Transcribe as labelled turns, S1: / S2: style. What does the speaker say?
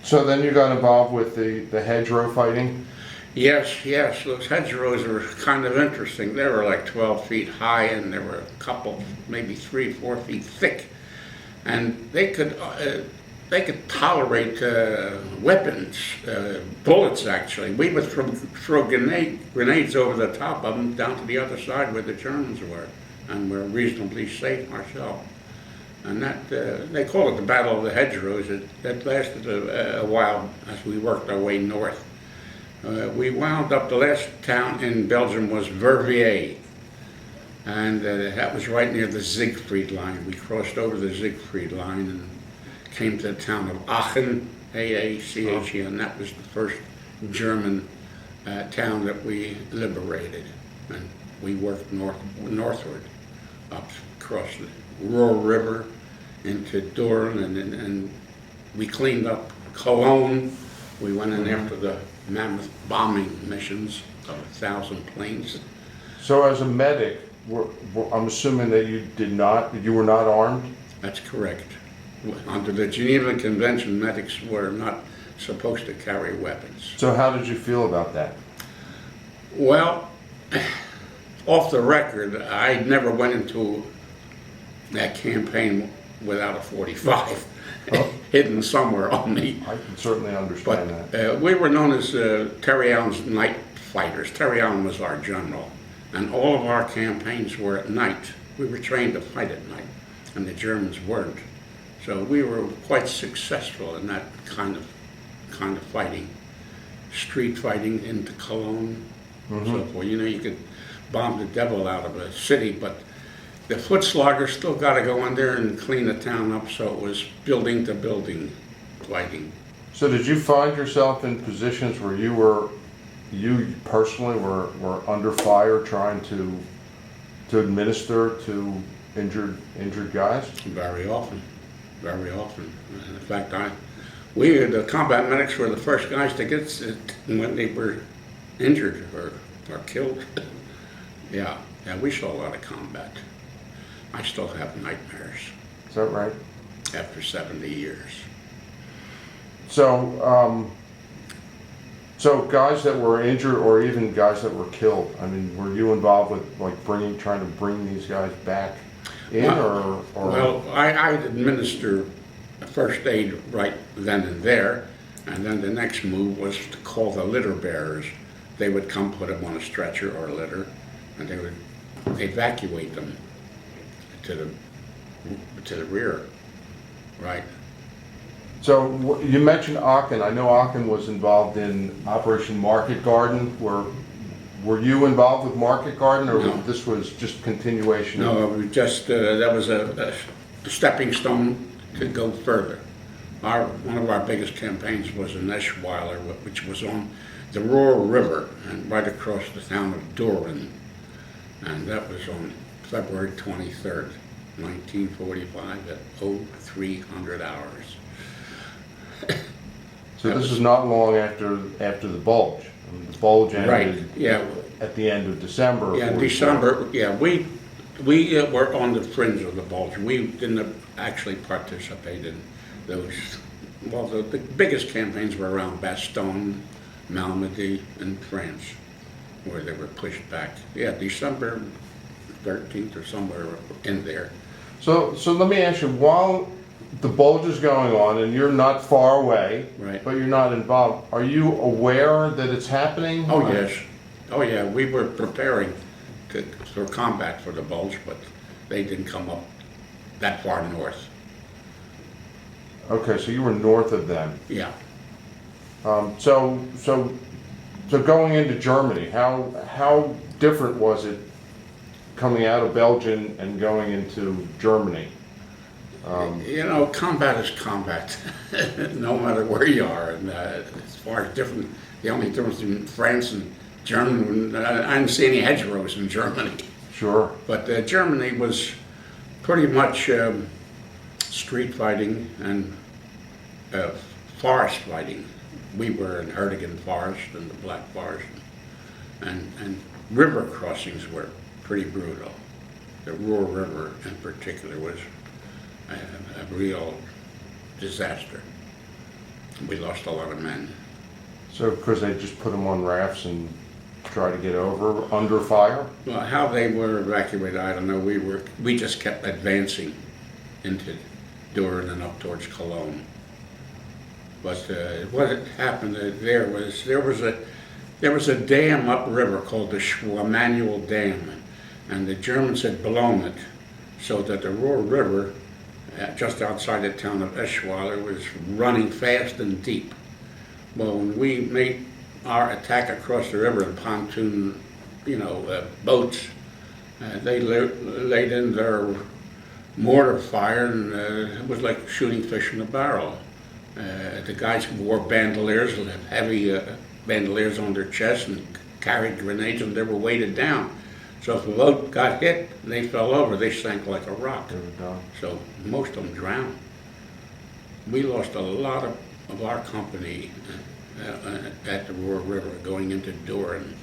S1: So then you got involved with the hedgerow fighting?
S2: Yes, yes, those hedgerows were kind of interesting. They were like 12 feet high, and there were a couple, maybe 3, 4 feet thick. And they could tolerate weapons, bullets actually. We would throw grenades over the top of them down to the other side where the Germans were, and we're reasonably safe ourselves. And that, they call it the Battle of the Hedgerows. That lasted a while as we worked our way north. We wound up, the last town in Belgium was Verviers, and that was right near the Siegfried line. We crossed over the Siegfried line and came to the town of Aachen, A-A-C-H-E-N. That was the first German town that we liberated. And we worked northward, up across the Ruhr River into Durham, and we cleaned up Cologne. We went in after the mammoth bombing missions of 1,000 planes.
S1: So as a medic, I'm assuming that you were not armed?
S2: That's correct. Under the Geneva Convention, medics were not supposed to carry weapons.
S1: So how did you feel about that?
S2: Well, off the record, I never went into that campaign without a 45 hidden somewhere on me.
S1: I can certainly understand that.
S2: We were known as Terry Allen's night fighters. Terry Allen was our general, and all of our campaigns were at night. We were trained to fight at night, and the Germans weren't. So we were quite successful in that kind of fighting, street fighting into Cologne, so forth. You know, you could bomb the devil out of a city, but the foot sloggers still got to go in there and clean the town up. So it was building to building fighting.
S1: So did you find yourself in positions where you personally were under fire trying to administer to injured guys?
S2: Very often, very often. In fact, the combat medics were the first guys to get sick when they were injured or killed. Yeah, we saw a lot of combat. I still have nightmares.
S1: Is that right?
S2: After 70 years.
S1: So, so guys that were injured or even guys that were killed, I mean, were you involved with like trying to bring these guys back in or?
S2: Well, I'd administer first aid right then and there, and then the next move was to call the litter bearers. They would come put them on a stretcher or a litter, and they would evacuate them to the rear, right?
S1: So you mentioned Aachen. I know Aachen was involved in Operation Market Garden. Were you involved with Market Garden, or
S2: No.
S1: this was just continuation?
S2: No, we just that was a stepping stone to go further. One of our biggest campaigns was in Eschweiler, which was on the Ruhr River and right across the town of Durham, and that was on February 23rd, 1945 at 0300 hours.
S1: So this is not long after the bulge. I mean, the bulge ended
S2: Right, yeah.
S1: at the end of December.
S2: Yeah,
S1: 44.
S2: December, yeah, we were on the fringe of the bulge. We didn't actually participate in those. Well, the biggest campaigns were around Bastogne, Malmedy, and France, where they were pushed back. Yeah, December 13th or somewhere in there.
S1: So let me ask you, while the bulge is going on and you're not far away,
S2: Right.
S1: but you're not involved, are you aware that it's happening?
S2: Oh, yes. Oh, yeah, we were preparing for combat for the bulge, but they didn't come up that far north.
S1: Okay, so you were north of them.
S2: Yeah.
S1: So going into Germany, how different was it coming out of Belgium and going into Germany?
S2: You know, combat is combat, no matter where you are. And as far as the only difference between France and Germany, I didn't see any hedgerows in Germany.
S1: Sure.
S2: But Germany was pretty much street fighting and forest fighting. We were in Hertigen Forest and the Black Forest, and river crossings were pretty brutal. The Ruhr River in particular was a real disaster. We lost a lot of men.
S1: So, because they just put them on rafts and try to get over under fire?
S2: Well, how they were evacuated, I don't know. We just kept advancing into Durham and up towards Cologne. But what had happened there was a dam upriver called the Schwamanuel Dam, and the Germans had blown it so that the Ruhr River, just outside the town of Eschweiler, was running fast and deep. Well, when we made our attack across the river in pontoon, boats, they laid in their mortar fire, and it was like shooting fish in a barrel. The guys wore bandoliers, heavy bandoliers on their chests, and carried grenades, and they were weighted down. So if a boat got hit, they fell over, they sank like a rock.
S1: They were done.
S2: So most of them drowned. We lost a lot of our company at the Ruhr River going into Durham.